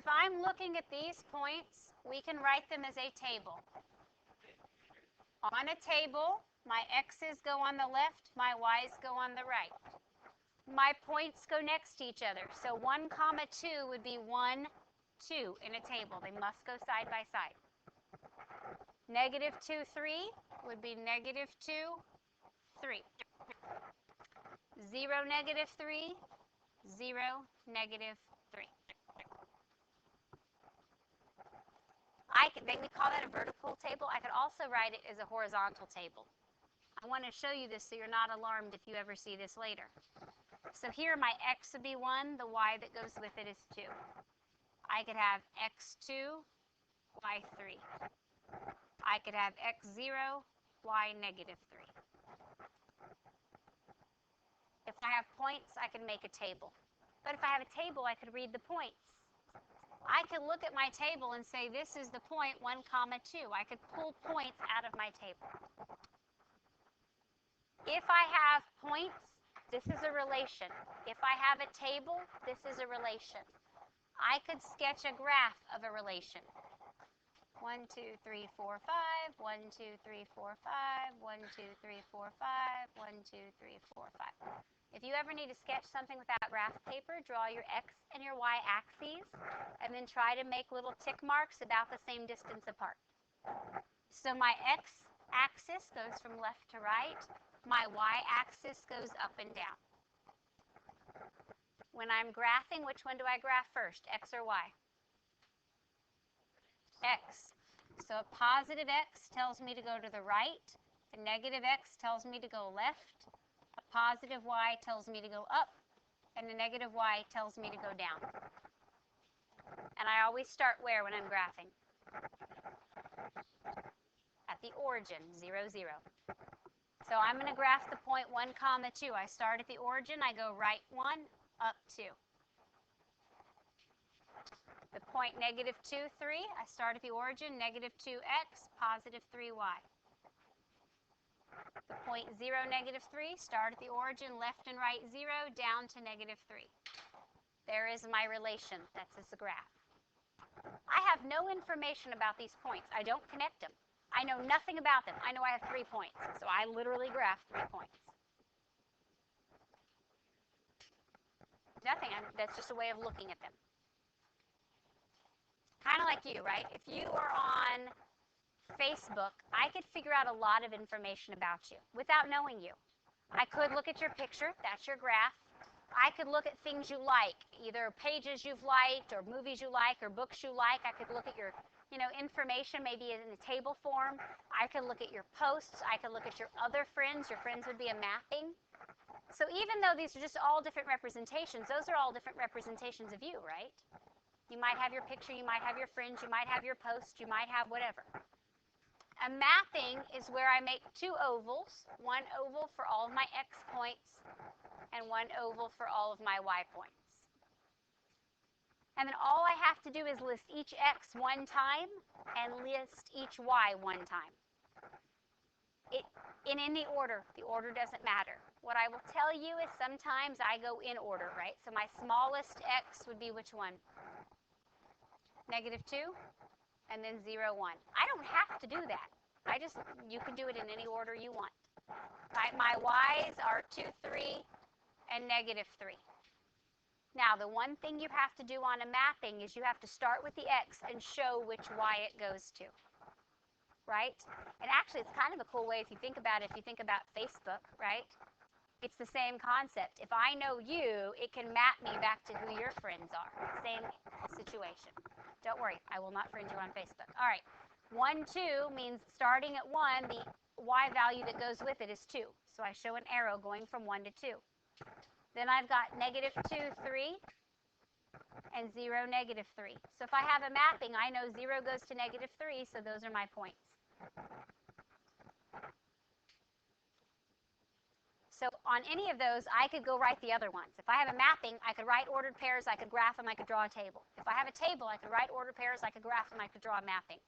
if I'm looking at these points, we can write them as a table. On a table, my x's go on the left, my y's go on the right. My points go next to each other. So 1, 2 would be 1, 2 in a table. They must go side by side. Negative 2, 3 would be negative 2, 3. 0, negative 3, 0, negative 3. We call that a vertical table. I could also write it as a horizontal table. I want to show you this so you're not alarmed if you ever see this later. So here my x would be 1, the y that goes with it is 2. I could have x2, y3. I could have x0, y negative 3. If I have points, I can make a table. But if I have a table, I could read the points. I could look at my table and say this is the point 1, 2. I could pull points out of my table. If I have points, this is a relation. If I have a table, this is a relation. I could sketch a graph of a relation. 1, 2, 3, 4, 5, 1, 2, 3, 4, 5, 1, 2, 3, 4, 5, 1, 2, 3, 4, 5. If you ever need to sketch something without graph paper, draw your x and your y axes, and then try to make little tick marks about the same distance apart. So my x-axis goes from left to right. My y-axis goes up and down. When I'm graphing, which one do I graph first, x or y? X. So a positive x tells me to go to the right. A negative x tells me to go left. A positive y tells me to go up. And a negative y tells me to go down. And I always start where when I'm graphing? At the origin, 0, 0. So I'm going to graph the point 1, 2. I start at the origin. I go right 1, up 2. The point negative 2, 3, I start at the origin, negative 2x, positive 3y. The point 0, negative 3, start at the origin, left and right 0, down to negative 3. There is my relation. That's this graph. I have no information about these points. I don't connect them. I know nothing about them. I know I have 3 points, so I literally graph 3 points. Nothing. That's just a way of looking at them. Kind of like you, right? If you are on Facebook, I could figure out a lot of information about you without knowing you. I could look at your picture. That's your graph. I could look at things you like, either pages you've liked or movies you like or books you like. I could look at your information maybe in a table form. I could look at your posts. I could look at your other friends. Your friends would be a mapping. So even though these are just all different representations, those are all different representations of you, right? You might have your picture, you might have your friends, you might have your post, you might have whatever. A mapping is where I make 2 ovals, 1 oval for all of my x points and 1 oval for all of my y points. And then all I have to do is list each x 1 time and list each y 1 time. In any order. The order doesn't matter. What I will tell you is sometimes I go in order, right? So my smallest x would be which one? Negative 2, and then 0, 1. I don't have to do that. You can do it in any order you want. Right? My y's are 2, 3, and negative 3. Now, the one thing you have to do on a mapping is you have to start with the x and show which y it goes to. Right? And actually, it's kind of a cool way if you think about it, if you think about Facebook, right? It's the same concept. If I know you, it can map me back to who your friends are. Same situation. Don't worry, I will not friend you on Facebook. All right, 1, 2 means starting at 1, the y value that goes with it is 2. So I show an arrow going from 1 to 2. Then I've got negative 2, 3, and 0, negative 3. So if I have a mapping, I know 0 goes to negative 3, so those are my points. So on any of those, I could go write the other ones. If I have a mapping, I could write ordered pairs, I could graph them, I could draw a table. If I have a table, I could write ordered pairs, I could graph them, I could draw a mapping.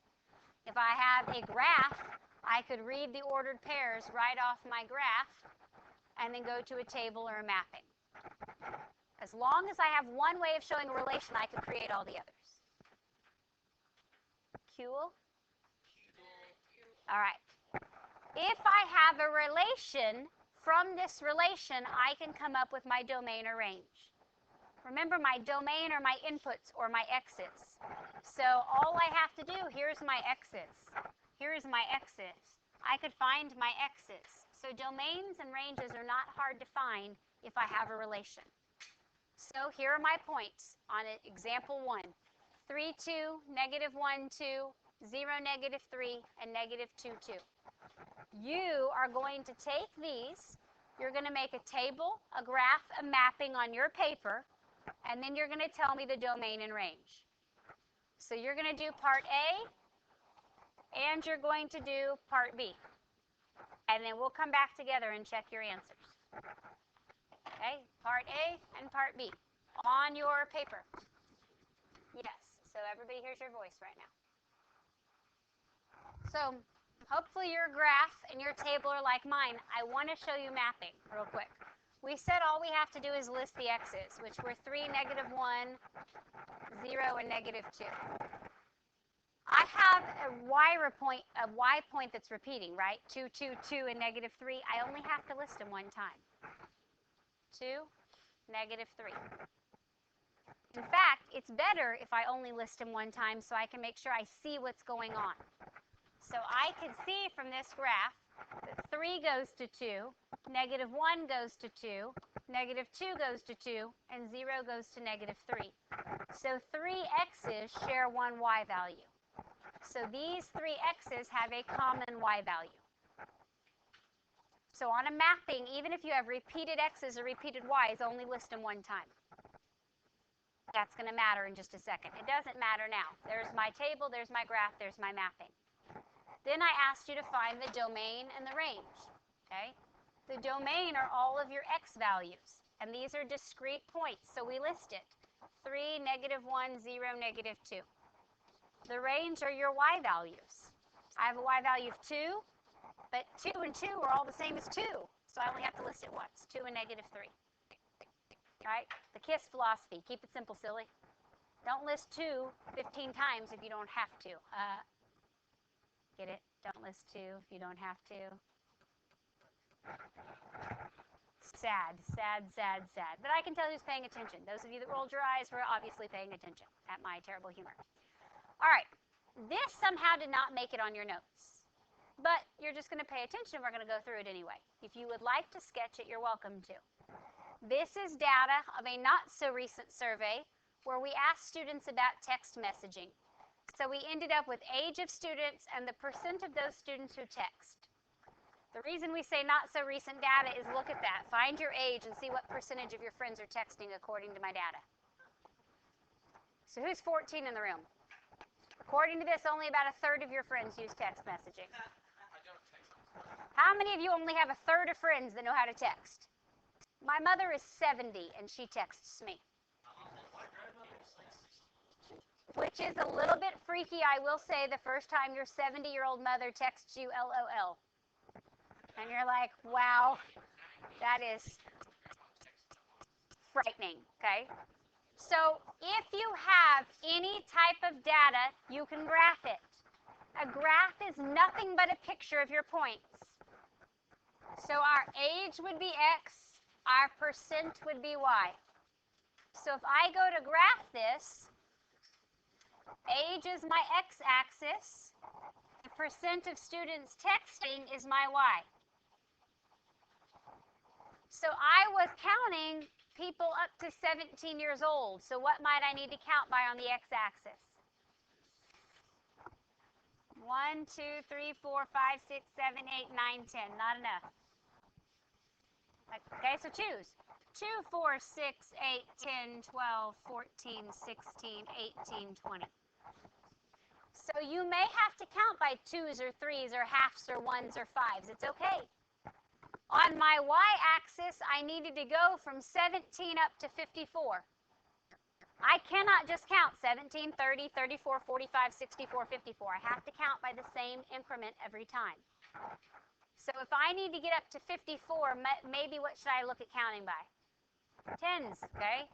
If I have a graph, I could read the ordered pairs, write off my graph, and then go to a table or a mapping. As long as I have one way of showing a relation, I could create all the others. Cool? All right. If I have a relation, from this relation, I can come up with my domain or range. Remember, my domain are my inputs or my x's. So all I have to do, here's my x's. Here's my x's. I could find my x's. So domains and ranges are not hard to find if I have a relation. So here are my points on example 1. 3, 2, negative 1, 2, 0, negative 3, and negative 2, 2. You are going to take these, you're going to make a table, a graph, a mapping on your paper, and then you're going to tell me the domain and range. So you're going to do part A, and you're going to do part B. And then we'll come back together and check your answers. Okay, part A and part B on your paper. Yes, so everybody hears your voice right now. So hopefully your graph and your table are like mine. I want to show you mapping real quick. We said all we have to do is list the x's, which were 3, negative 1, 0, and negative 2. I have a y point that's repeating, right? 2, 2, 2, and negative 3. I only have to list them one time. 2, negative 3. In fact, it's better if I only list them one time so I can make sure I see what's going on. So I can see from this graph that 3 goes to 2, negative 1 goes to 2, negative 2 goes to 2, and 0 goes to negative 3. So 3 x's share one y value. So these 3 x's have a common y value. So on a mapping, even if you have repeated x's or repeated y's, only list them one time. That's going to matter in just a second. It doesn't matter now. There's my table, there's my graph, there's my mapping. Then I asked you to find the domain and the range. Okay? The domain are all of your x values, and these are discrete points, so we list it. 3, negative 1, 0, negative 2. The range are your y values. I have a y value of 2, but 2 and 2 are all the same as 2, so I only have to list it once, 2 and negative 3. All right? The KISS philosophy. Keep it simple, silly. Don't list 2 15 times if you don't have to. Get it? Don't list 2 if you don't have to. Sad, sad, sad, sad. But I can tell who's paying attention. Those of you that rolled your eyes were obviously paying attention at my terrible humor. All right. This somehow did not make it on your notes. But you're just going to pay attention. We're going to go through it anyway. If you would like to sketch it, you're welcome to. This is data of a not-so-recent survey where we asked students about text messaging. So we ended up with age of students and the percent of those students who text. The reason we say not so recent data is look at that. Find your age and see what percentage of your friends are texting according to my data. So who's 14 in the room? According to this, only about a third of your friends use text messaging. How many of you only have a third of friends that know how to text? My mother is 70 and she texts me. Which is a little bit freaky, I will say, the first time your 70-year-old mother texts you LOL. And you're like, wow, that is frightening, okay? So if you have any type of data, you can graph it. A graph is nothing but a picture of your points. So our age would be X, our percent would be Y. So if I go to graph this, age is my x-axis, the percent of students texting is my y. So I was counting people up to 17 years old. So what might I need to count by on the x-axis? 1, 2, 3, 4, 5, 6, 7, 8, 9, 10. Not enough. Okay, so choose. 2, 4, 6, 8, 10, 12, 14, 16, 18, 20. So you may have to count by 2s or 3s or halves or 1s or 5s. It's okay. On my y-axis, I needed to go from 17 up to 54. I cannot just count 17, 30, 34, 45, 64, 54. I have to count by the same increment every time. So if I need to get up to 54, maybe what should I look at counting by? 10s, okay?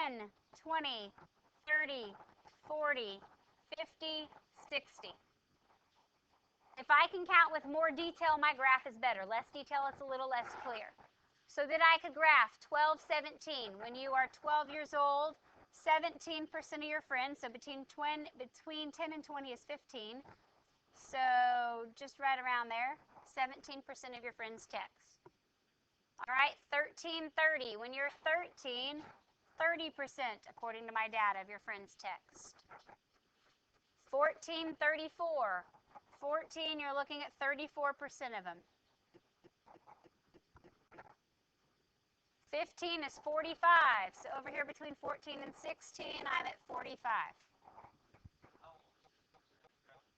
10, 20, 30, 40, 50, 60. If I can count with more detail, my graph is better. Less detail, it's a little less clear. So that I could graph 12, 17. When you are 12 years old, 17% of your friends, so between 10 and 20 is 15. So just right around there, 17% of your friends text. All right, 13, 30. When you're 13, 30%, according to my data, of your friends text. 14, 34. 14, you're looking at 34% of them. 15 is 45. So over here between 14 and 16, I'm at 45.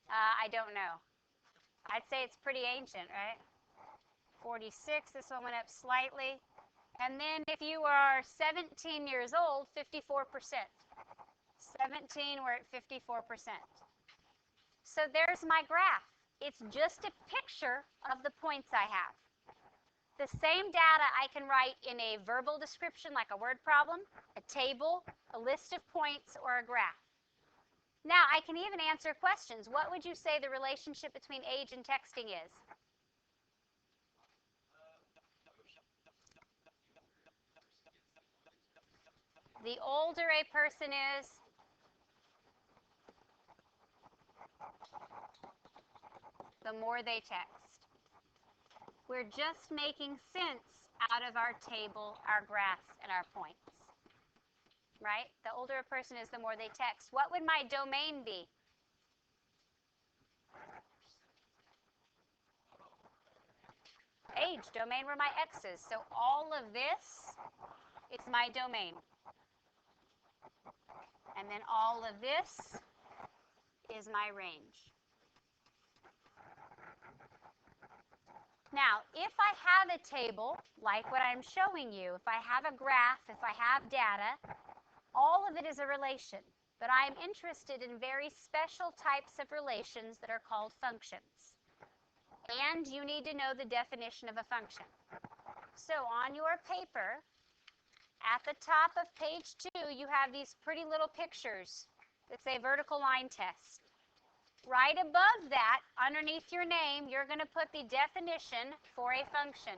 I don't know. I'd say it's pretty ancient, right? 46, this one went up slightly. And then if you are 17 years old, 54%. 17, we're at 54%. So there's my graph. It's just a picture of the points I have. The same data I can write in a verbal description like a word problem, a table, a list of points, or a graph. Now, I can even answer questions. What would you say the relationship between age and texting is? The older a person is, the more they text. We're just making sense out of our table, our graphs, and our points. Right? The older a person is, the more they text. What would my domain be? Age. Domain were my x's. So all of this is my domain. And then all of this is my range. Now, if I have a table, like what I'm showing you, if I have a graph, if I have data, all of it is a relation. But I'm interested in very special types of relations that are called functions. And you need to know the definition of a function. So on your paper, at the top of page 2, you have these pretty little pictures that say vertical line test. Right above that, underneath your name, you're going to put the definition for a function.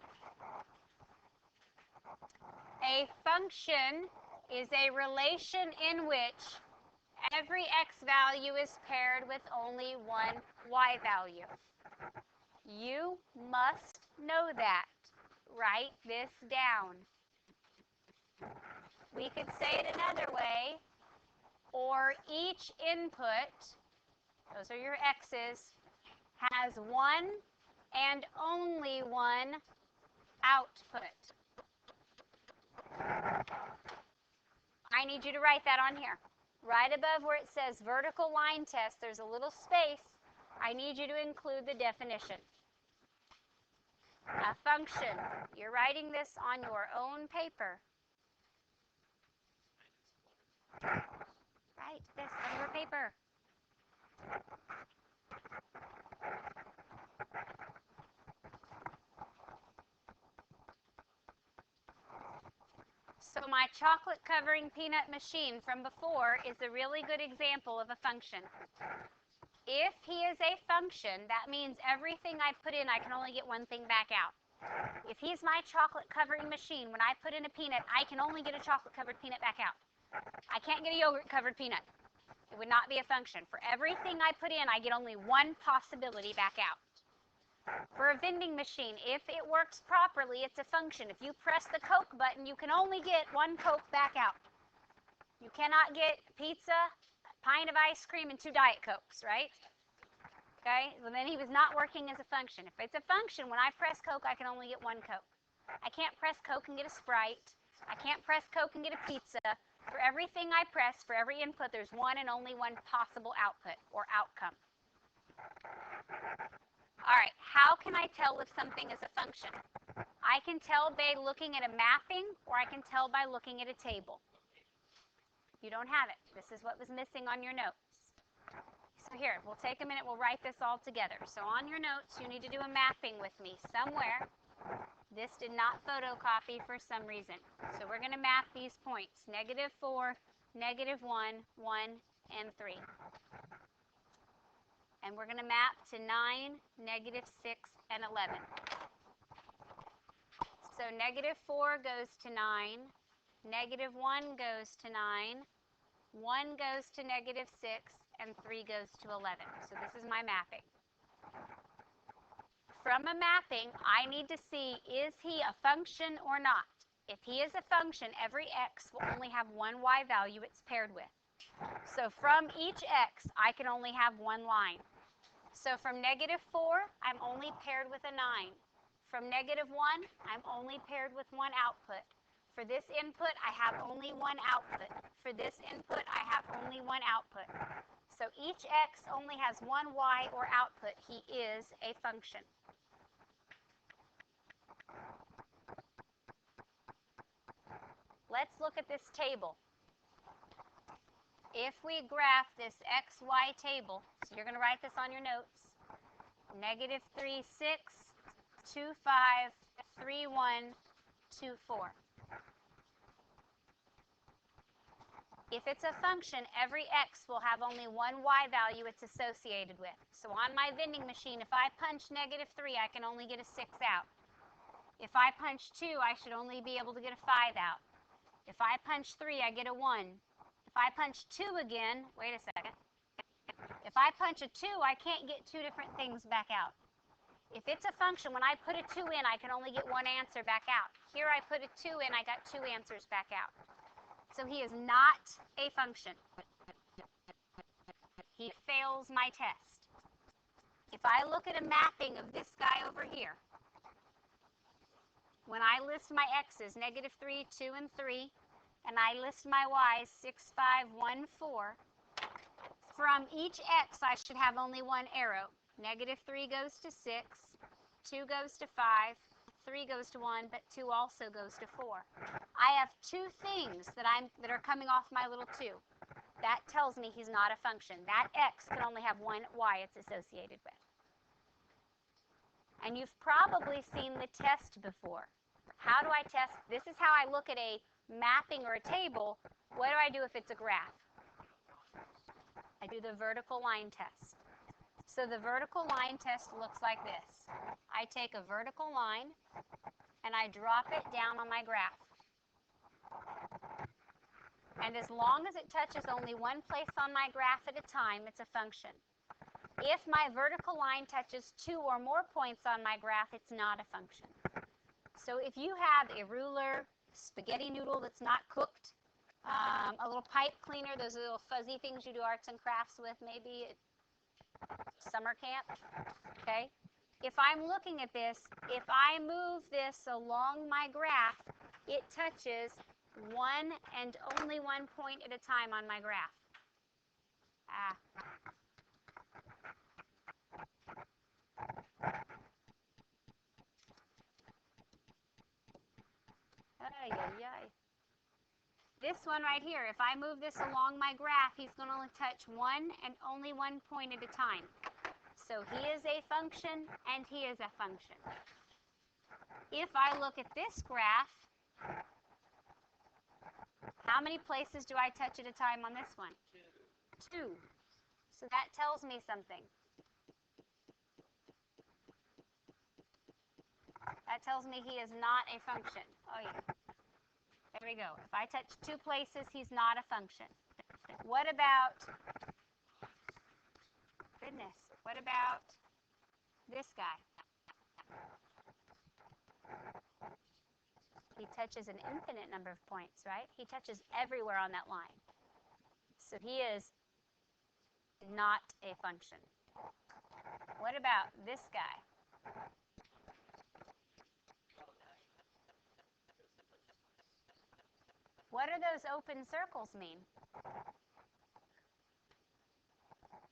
A function is a relation in which every x value is paired with only one y value. You must know that. Write this down. We could say it another way, or each input, those are your x's, has one and only one output. I need you to write that on here. Right above where it says vertical line test, there's a little space. I need you to include the definition. A function. You're writing this on your own paper. Write this on your paper. So my chocolate covering peanut machine from before is a really good example of a function. If he is a function, that means everything I put in, I can only get one thing back out. If he's my chocolate covering machine, when I put in a peanut, I can only get a chocolate covered peanut back out. I can't get a yogurt covered peanut. It would not be a function. For everything I put in, I get only one possibility back out. For a vending machine, if it works properly, it's a function. If you press the Coke button, you can only get one Coke back out. You cannot get pizza, a pint of ice cream, and 2 Diet Cokes, right? Okay, well then he was not working as a function. If it's a function, when I press Coke, I can only get one Coke. I can't press Coke and get a Sprite. I can't press Coke and get a pizza. For everything I press, for every input, there's one and only one possible output or outcome. All right, how can I tell if something is a function? I can tell by looking at a mapping, or I can tell by looking at a table. You don't have it. This is what was missing on your notes. So here, we'll take a minute, we'll write this all together. So on your notes, you need to do a mapping with me somewhere. This did not photocopy for some reason. So we're going to map these points, -4, -1, 1, and 3. And we're going to map to 9, negative 6, and 11. So negative 4 goes to 9, negative 1 goes to 9, 1 goes to negative 6, and 3 goes to 11. So this is my mapping. From a mapping, I need to see, is he a function or not? If he is a function, every x will only have one y value it's paired with. So from each x, I can only have one line. So from negative 4, I'm only paired with a 9. From negative 1, I'm only paired with one output. For this input, I have only one output. For this input, I have only one output. So each x only has one y or output. He is a function. Let's look at this table. If we graph this xy table, so you're going to write this on your notes, negative 3, 6, 2, 5, 3, 1, 2, 4. If it's a function, every x will have only one y value it's associated with. So on my vending machine, if I punch negative 3, I can only get a 6 out. If I punch 2, I should only be able to get a 5 out. If I punch 3, I get a 1. If I punch 2 again, wait a second. If I punch a 2, I can't get two different things back out. If it's a function, when I put a 2 in, I can only get one answer back out. Here I put a 2 in, I got two answers back out. So he is not a function. He fails my test. If I look at a mapping of this guy over here, when I list my x's, negative 3, 2, and 3, and I list my y's, 6, 5, 1, 4, from each x, I should have only one arrow. Negative 3 goes to 6, 2 goes to 5, 3 goes to 1, but 2 also goes to 4. I have two things that are coming off my little 2. That tells me he's not a function. That x can only have one y it's associated with. And you've probably seen the test before. How do I test? This is how I look at a mapping or a table. What do I do if it's a graph? I do the vertical line test. So the vertical line test looks like this. I take a vertical line and I drop it down on my graph. And as long as it touches only one place on my graph at a time, it's a function. If my vertical line touches 2 or more points on my graph, it's not a function. So if you have a ruler, spaghetti noodle that's not cooked, a little pipe cleaner, those little fuzzy things you do arts and crafts with maybe at summer camp, okay? If I'm looking at this, if I move this along my graph, it touches one and only one point at a time on my graph. Ay, ay, ay. This one right here, if I move this along my graph, he's going to only touch one and only one point at a time. So he is a function and he is a function. If I look at this graph, how many places do I touch at a time on this one? 2. So that tells me something. That tells me he is not a function. Oh yeah. There we go. If I touch 2 places, he's not a function. What about, goodness, what about this guy? He touches an infinite number of points, right? He touches everywhere on that line. So he is not a function. What about this guy? What do those open circles mean?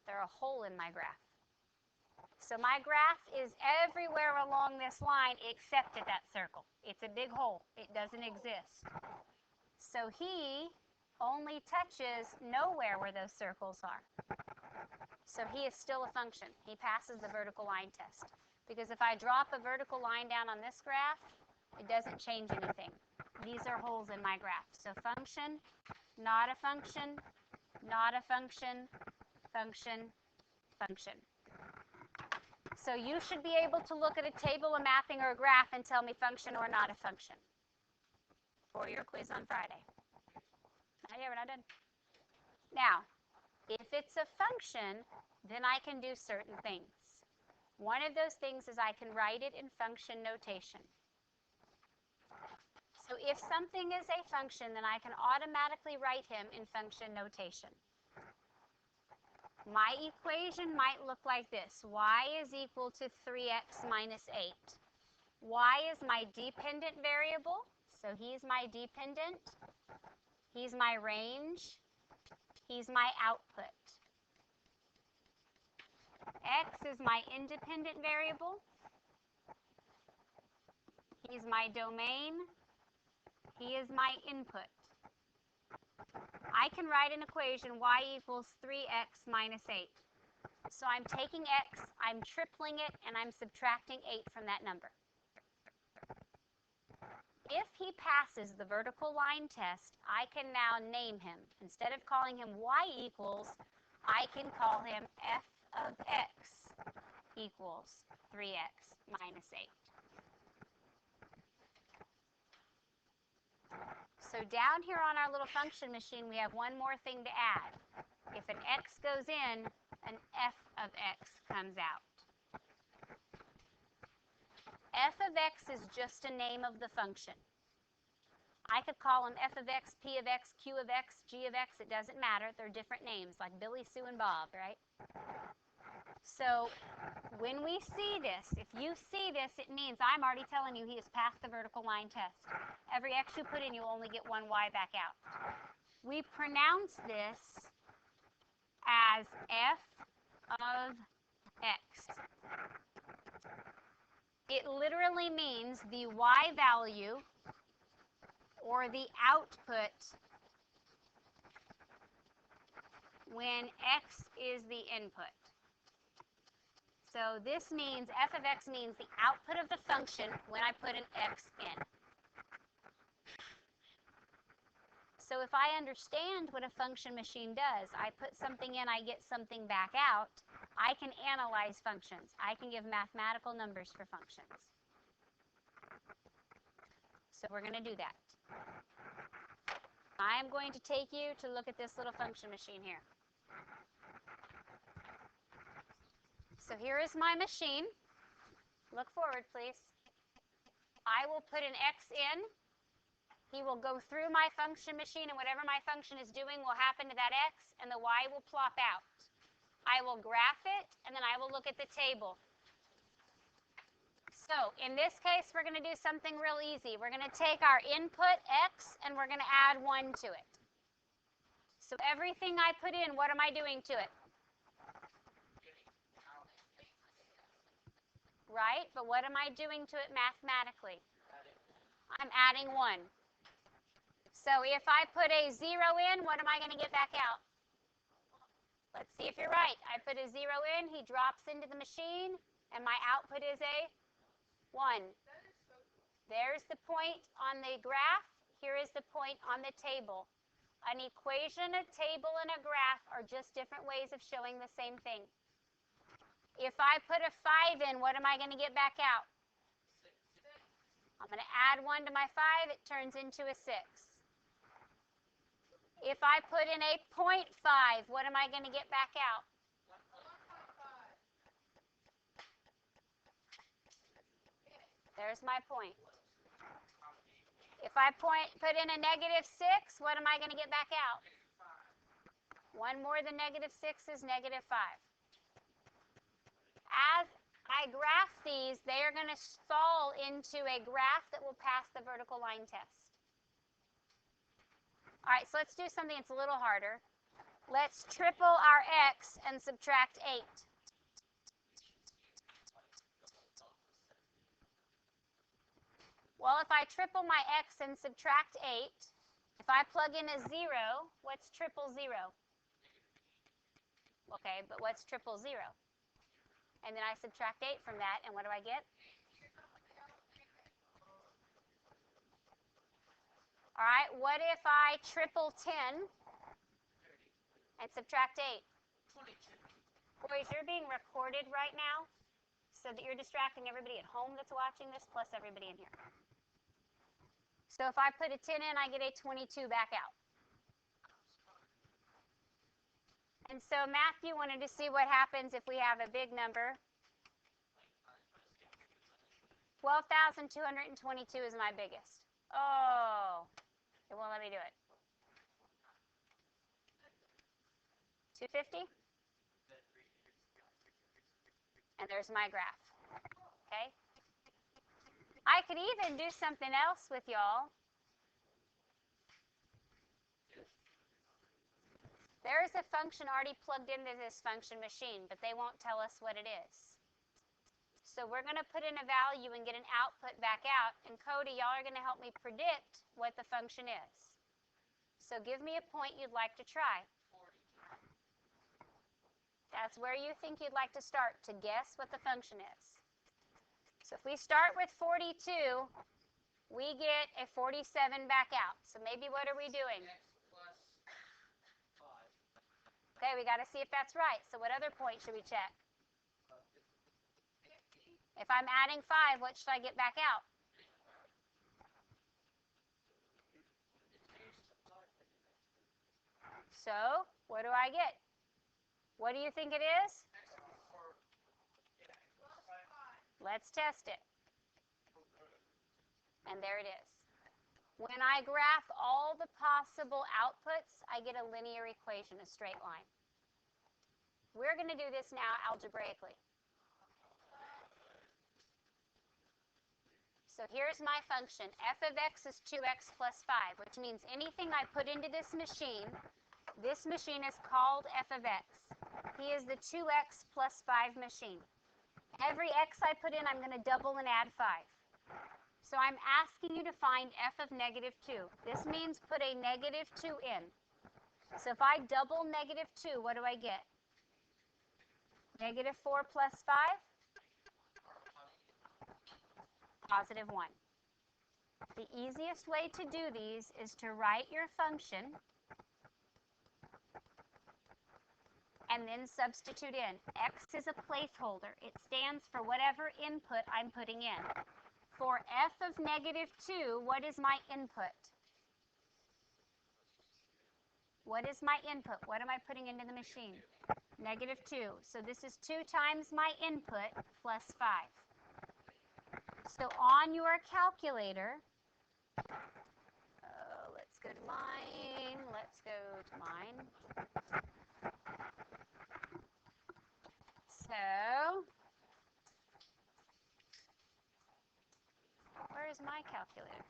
They're a hole in my graph. So my graph is everywhere along this line except at that circle. It's a big hole. It doesn't exist. So he only touches nowhere where those circles are. So he is still a function. He passes the vertical line test. Because if I drop a vertical line down on this graph, it doesn't change anything. These are holes in my graph. So function, not a function, not a function, function, function. So you should be able to look at a table, a mapping, or a graph and tell me function or not a function for your quiz on Friday. Not yet, we're not done. Now, if it's a function, then I can do certain things. One of those things is I can write it in function notation. So if something is a function, then I can automatically write him in function notation. My equation might look like this. Y is equal to 3x minus 8. Y is my dependent variable, so he's my dependent. He's my range. He's my output. X is my independent variable. He's my domain. He is my input. I can write an equation, y equals 3x minus 8. So I'm taking x, I'm tripling it, and I'm subtracting 8 from that number. If he passes the vertical line test, I can now name him. Instead of calling him y equals, I can call him f of x equals 3x minus 8. So down here on our little function machine, we have one more thing to add. If an x goes in, an f of x comes out. F of x is just a name of the function. I could call them f of x, p of x, q of x, g of x. It doesn't matter. They're different names, like Billy, Sue, and Bob, right? So when we see this, if you see this, it means I'm already telling you he has passed the vertical line test. Every x you put in, you only get one y back out. We pronounce this as f of x. It literally means the y value or the output when x is the input. So this means f of x means the output of the function when I put an x in. So if I understand what a function machine does, I put something in, I get something back out, I can analyze functions. I can give mathematical numbers for functions. So we're going to do that. I'm going to take you to look at this little function machine here. So here is my machine. Look forward, please. I will put an x in. He will go through my function machine, and whatever my function is doing will happen to that x, and the y will plop out. I will graph it, and then I will look at the table. So in this case, we're going to do something real easy. We're going to take our input x, and we're going to add 1 to it. So everything I put in, what am I doing to it? Right? But what am I doing to it mathematically? I'm adding 1. So if I put a 0 in, what am I going to get back out? Let's see if you're right. I put a 0 in, he drops into the machine, and my output is a 1. There's the point on the graph. Here is the point on the table. An equation, a table, and a graph are just different ways of showing the same thing. If I put a 5 in, what am I going to get back out? I'm going to add 1 to my 5. It turns into a 6. If I put in a 0.5, what am I going to get back out? There's my point. If I put in a -6, what am I going to get back out? 1 more than -6 is -5. As I graph these, they are going to fall into a graph that will pass the vertical line test. All right, so let's do something that's a little harder. Let's triple our x and subtract 8. Well, if I triple my x and subtract 8, if I plug in a 0, what's triple 0? Okay, but what's triple 0? And then I subtract 8 from that, and what do I get? All right, what if I triple 10 and subtract 8? 22. Boys, you're being recorded right now, so that you're distracting everybody at home that's watching this plus everybody in here. So if I put a 10 in, I get a 22 back out. And so Matthew wanted to see what happens if we have a big number. 12,222 is my biggest. Oh, it won't let me do it. 250? And there's my graph. Okay? I could even do something else with y'all. There is a function already plugged into this function machine, but they won't tell us what it is. So we're going to put in a value and get an output back out. And Cody, y'all are going to help me predict what the function is. So give me a point you'd like to try. That's where you think you'd like to start to guess what the function is. So if we start with 42, we get a 47 back out. So maybe what are we doing? Okay, we got to see if that's right. So what other point should we check? If I'm adding 5, what should I get back out? So what do I get? What do you think it is? Let's test it. And there it is. When I graph all the possible outputs, I get a linear equation, a straight line. We're going to do this now algebraically. So here's my function. F of x is 2x plus 5, which means anything I put into this machine is called f of x. He is the 2x plus 5 machine. Every x I put in, I'm going to double and add 5. So I'm asking you to find f of negative 2. This means put a negative 2 in. So if I double negative 2, what do I get? Negative 4 plus 5? Positive 1. The easiest way to do these is to write your function and then substitute in. X is a placeholder. It stands for whatever input I'm putting in. For f of negative 2, what is my input? What is my input? What am I putting into the machine? Negative 2. So this is 2 times my input plus 5. So on your calculator, let's go to mine. Let's go to mine. So, where is my calculator?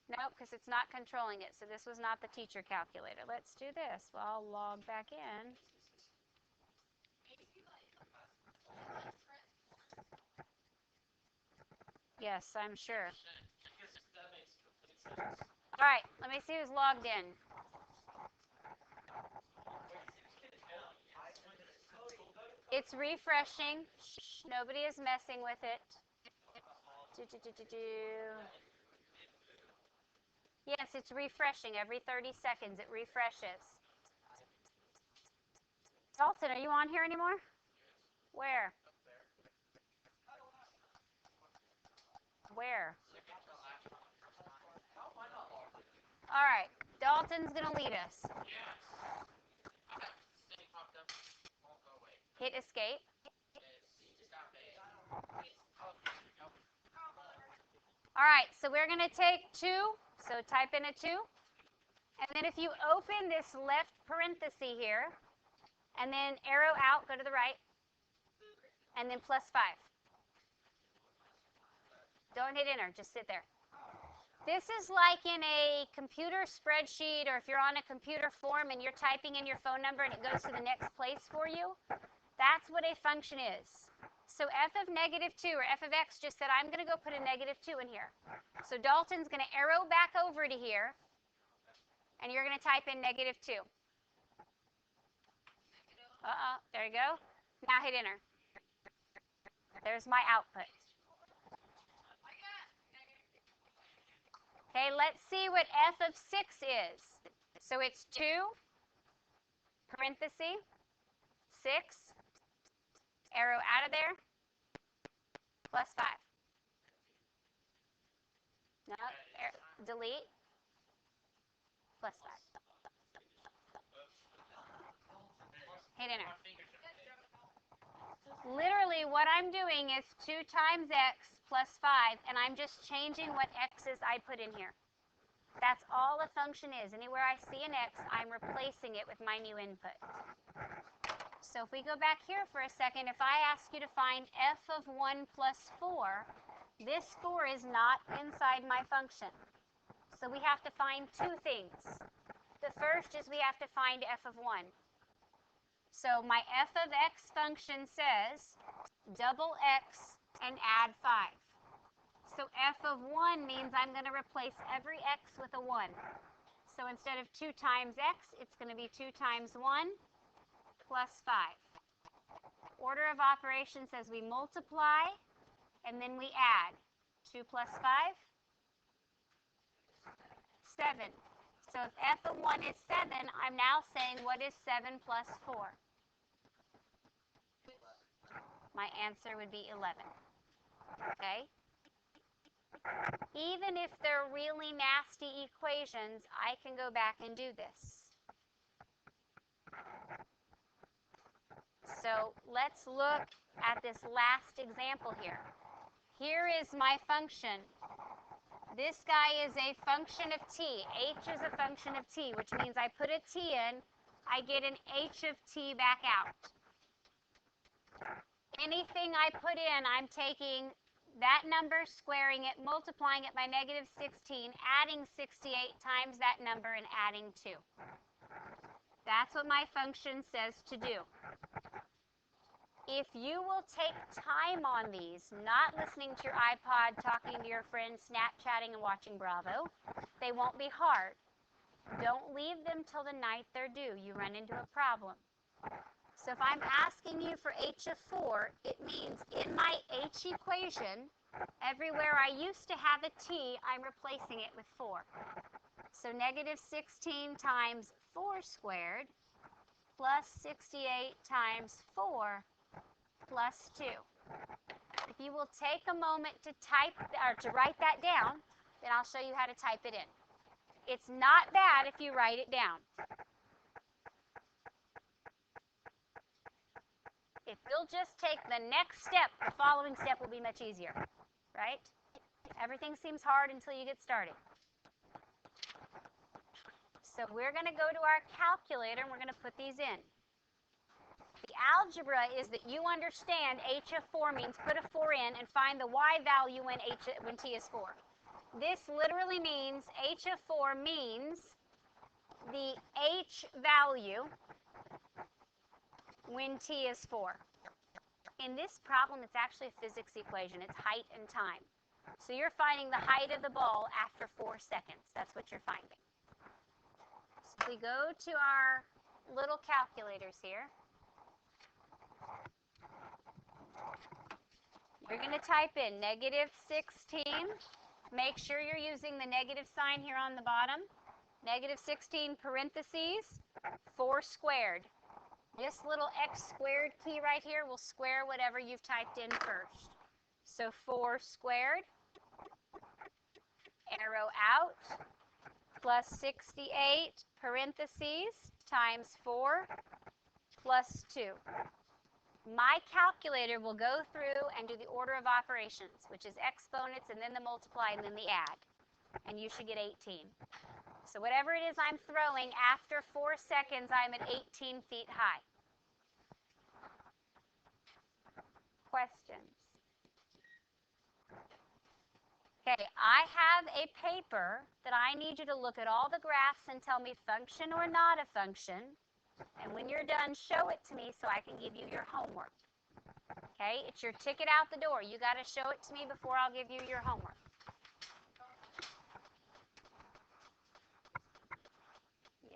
Nope, because it's not controlling it. So this was not the teacher calculator. Let's do this. Well, I'll log back in. Yes, I'm sure. All right, let me see who's logged in. It's refreshing. Shh, nobody is messing with it. Yes, it's refreshing. Every 30 seconds it refreshes. Dalton, are you on here anymore? Where? Where? All right, Dalton's going to lead us. Hit escape. All right, so we're going to take 2. So type in a 2. And then if you open this left parenthesis here, and then arrow out, go to the right, and then plus 5. Don't hit enter, just sit there. This is like in a computer spreadsheet, or if you're on a computer form and you're typing in your phone number and it goes to the next place for you. That's what a function is. So f of negative 2, or f of x, just said I'm going to go put a negative 2 in here. So Dalton's going to arrow back over to here, and you're going to type in negative 2. There you go. Now hit enter. There's my output. Okay, let's see what f of 6 is. So it's 2, parenthesis, 6, arrow out of there, plus 5. No, delete, plus 5. Hit enter. Literally, what I'm doing is 2 times x plus 5, and I'm just changing what x's I put in here. That's all a function is. Anywhere I see an x, I'm replacing it with my new input. So if we go back here for a second, if I ask you to find f of 1 plus 4, this 4 is not inside my function. So we have to find 2 things. The first is we have to find f of 1. So my f of x function says double x and add 5. So f of 1 means I'm going to replace every x with a 1. So instead of 2 times x, it's going to be 2 times 1 plus 5. Order of operations says we multiply and then we add. 2 plus 5, 7. So if f of 1 is 7, I'm now saying what is 7 plus 4? My answer would be 11. Okay? Even if they're really nasty equations, I can go back and do this. So let's look at this last example here. Here is my function. This guy is a function of t. H is a function of t, which means I put a t in, I get an h of t back out. Anything I put in, I'm taking that number, squaring it, multiplying it by negative 16, adding 68 times that number, and adding 2. That's what my function says to do. If you will take time on these, not listening to your iPod, talking to your friends, Snapchatting, and watching Bravo, they won't be hard. Don't leave them till the night they're due. You run into a problem. So if I'm asking you for h of 4, it means in my h equation, everywhere I used to have a t, I'm replacing it with 4. So negative 16 times 4 squared plus 68 times 4 plus 2. If you will take a moment to write that down, then I'll show you how to type it in. It's not bad if you write it down. If you'll just take the next step, the following step will be much easier, right? Everything seems hard until you get started. So we're going to go to our calculator and we're going to put these in. The algebra is that you understand h of 4 means put a 4 in and find the y value when t is 4. This literally means h of 4 means the h value when t is 4. In this problem, it's actually a physics equation. It's height and time. So you're finding the height of the ball after 4 seconds. That's what you're finding. So we go to our little calculators here. You're going to type in negative 16. Make sure you're using the negative sign here on the bottom. Negative 16 parentheses, 4 squared. This little x squared key right here will square whatever you've typed in first. So 4 squared, arrow out, plus 68 parentheses times 4 plus 2. My calculator will go through and do the order of operations, which is exponents and then the multiply and then the add. And you should get 18. So whatever it is I'm throwing, after 4 seconds, I'm at 18 feet high. Questions? Okay, I have a paper that I need you to look at all the graphs and tell me function or not a function. And when you're done, show it to me so I can give you your homework. Okay, it's your ticket out the door. You got to show it to me before I'll give you your homework.